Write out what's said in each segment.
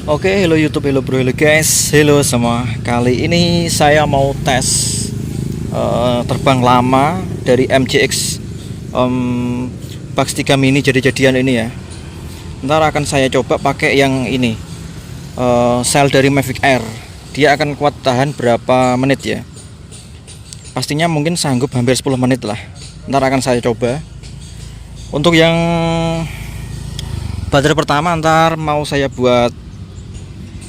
Oke, hello YouTube, hello bro, hello guys, hello semua. Kali ini saya mau tes terbang lama dari MJX Box 3 mini jadi-jadian ini ya. Ntar akan saya coba pakai yang ini, sel dari Mavic Air. Dia akan kuat tahan berapa menit ya? Pastinya mungkin sanggup hampir 10 menit lah. Ntar akan saya coba. Untuk yang baterai pertama ntar mau saya buat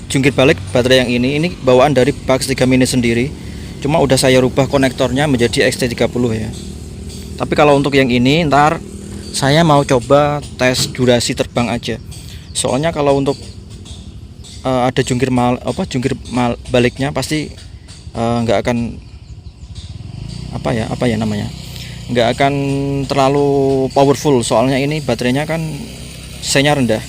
jungkir balik baterai yang ini bawaan dari Box 3 mini sendiri. Cuma udah saya rubah konektornya menjadi XT30 ya. Tapi kalau untuk yang ini ntar saya mau coba tes durasi terbang aja. Soalnya kalau untuk ada jungkir baliknya pasti nggak akan apa ya namanya, nggak akan terlalu powerful. Soalnya ini baterainya kan C-nya rendah.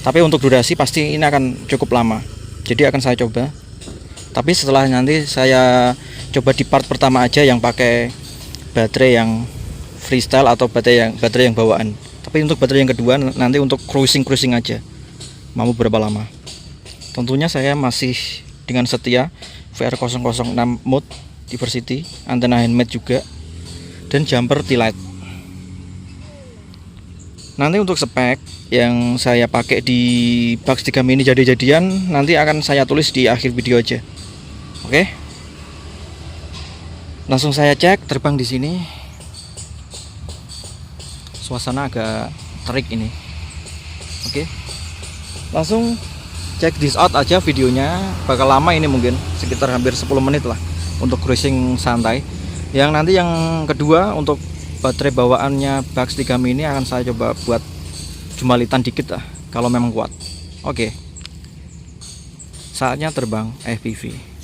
Tapi untuk durasi pasti ini akan cukup lama. Jadi akan saya coba. Tapi setelah nanti saya coba di part pertama aja yang pakai baterai yang freestyle atau baterai yang bawaan. Tapi untuk baterai yang kedua nanti untuk cruising aja. Mau berapa lama? Tentunya saya masih dengan setia VR006 mode diversity, antena handmade juga, dan jumper T-light. Nanti untuk spek yang saya pakai di Box 3 mini jadi-jadian nanti akan saya tulis di akhir video aja. Oke. Langsung saya cek terbang di sini. Suasana agak terik ini. Oke. Langsung cek this out aja videonya. Bakal lama ini, mungkin sekitar hampir 10 menit lah untuk cruising santai. Yang nanti yang kedua untuk baterai bawaannya Box 3 mini akan saya coba buat jumalitan dikit lah kalau memang kuat. Oke. Saatnya terbang FPV.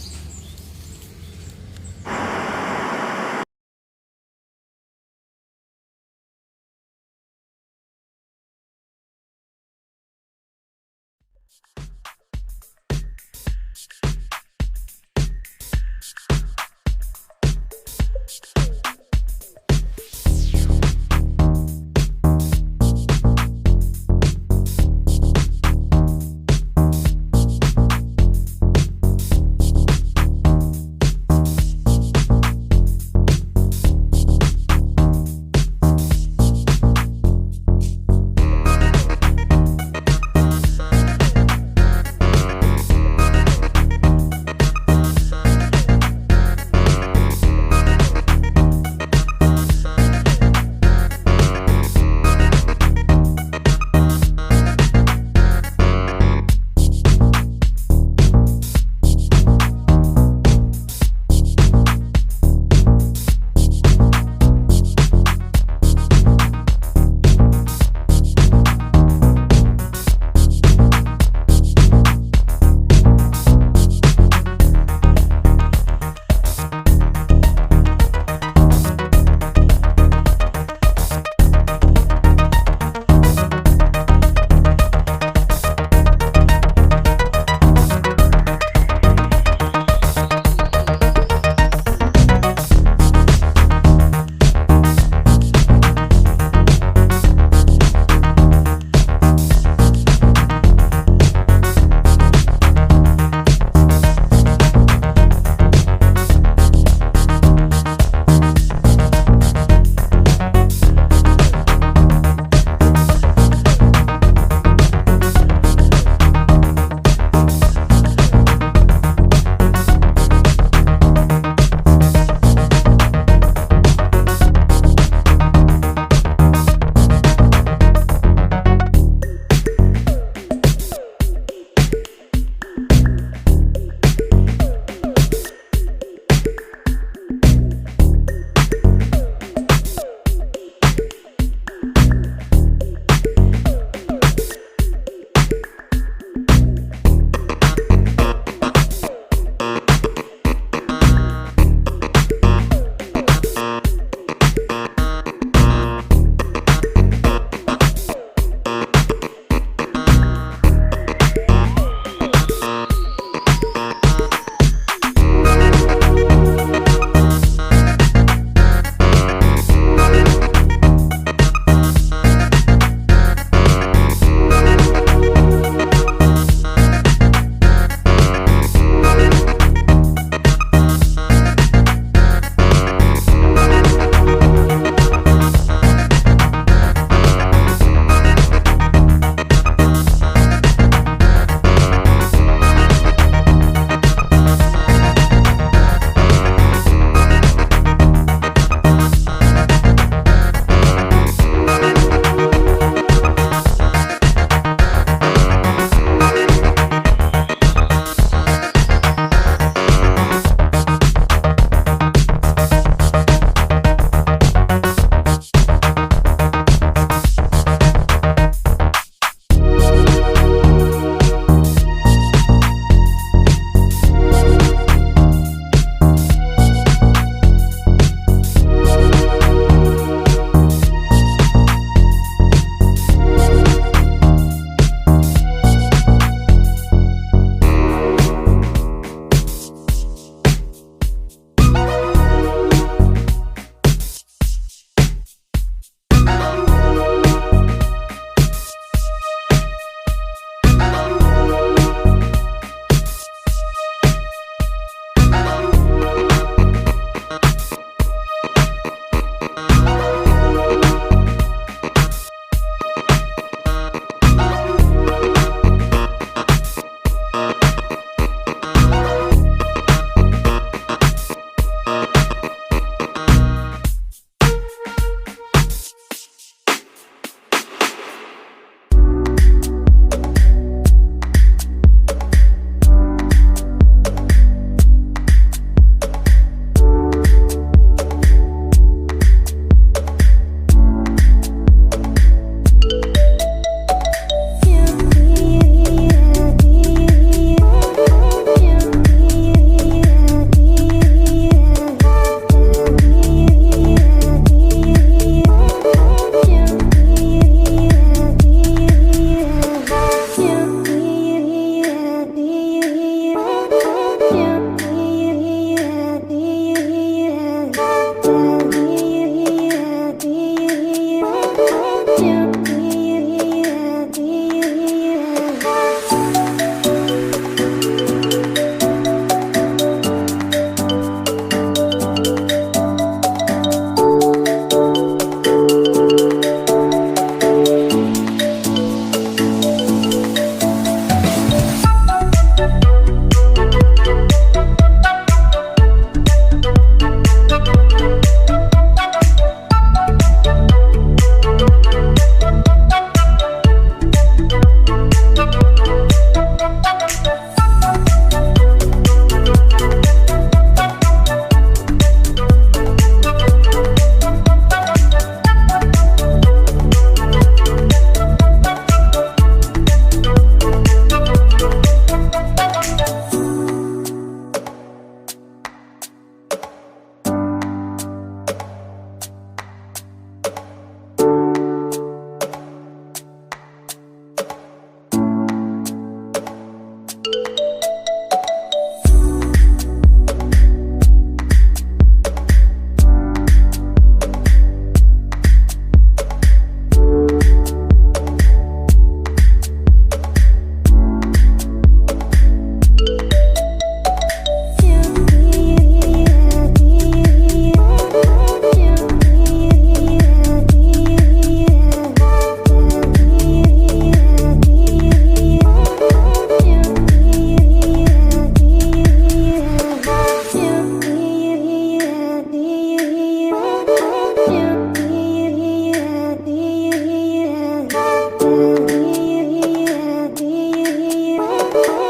aku